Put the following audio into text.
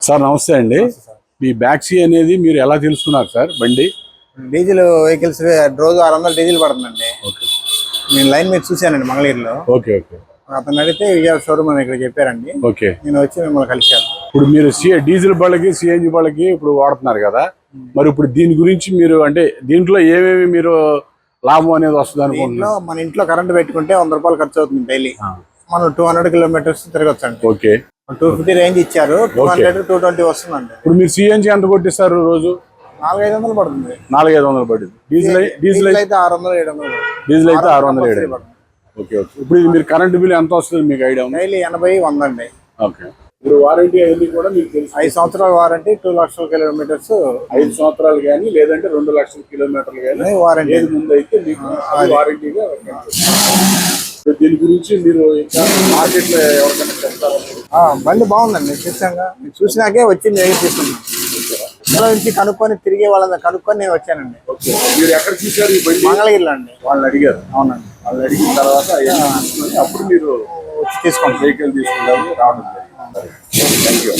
Sir నమస్తే అండి. మీ బ్యాక్సీ అనేది మీరు ఎలా తెలుసుకున్నారు సార్? బండి డీజిల్ వెహికల్స్ రోజు 600 డీజిల్ పడుతుందండి. నేను లైన్ మీద చూశానండి మంగళగిరిలో. Okay okay. అతను అడిగితే విజయవాడ షోరూమ్ అని ఇక్కడ చెప్పారండి. ఓకే. నేను వచ్చి మిమ్మల్ని కలిశాను. ఇప్పుడు మీరు డీజిల్ బళ్ళకి సిఎన్జి బళ్ళకి ఇప్పుడు వాడుతున్నారు కదా, మరి ఇప్పుడు దీని గురించి మీరు అంటే దీంట్లో ఏమేమి మీరు లాభం అనేది వస్తుంది అనుకుంటున్నారు? మన ఇంట్లో కరెంట్ పెట్టుకుంటే 100 రూపాయలు ఖర్చు అవుతుంది డైలీ. మనం 200 కిలోమీటర్స్ తిరగచ్చు అండి. ఓకే. 250 రేంజ్ ఇచ్చారు, 200 220 వస్తుందండి. ఇప్పుడు మీరు సిఎన్జి ఎంత కొట్టిస్తారు రోజు? 400-500 పడుతుంది. 400-500 పడుతుంది. డీజిల్ అయితే 600-700. డీజిల్ అయితే 600-700. Okay okay. ఇప్పుడు ఇది మీరు కరెంట్ బిల్ ఎంత వస్తుంది మీకు ఐడియా? డైలీ 80-100 అండి. ఓకే. ఇప్పుడు వారంటీ అన్ని కూడా మీకు తెలుసు. 5 సంవత్సరాల వారంటీ, 2 లక్షల కిలోమీటర్స్. 5 సంవత్సరాలు కానీ లేదంటే 2 లక్షల కిలోమీటర్లు కానీ వారంటీ. ఏది ముందు అయితే మీకు వారంటీగా. దీని గురించి మీరు ఇంకా మార్కెట్ లో ఎవరికైనా చెప్తారా? బండి బాగుందండి. చూసినాకే వచ్చి నేను తీసుకున్నాను. ఇంట్లో నుంచి కనుక్కొని తిరిగే వాళ్ళని కనుక్కొని నేను వచ్చానండి. మీరు ఎక్కడ చూసారు ఈ బండి? మంగళగిరిలో అండి. వాళ్ళని అడిగారు? అవునండి. వాళ్ళు అడిగిన తర్వాత అప్పుడు మీరు తీసుకోండి, వెహికల్ తీసుకుంటారు రావడం జరిగింది. Thank you.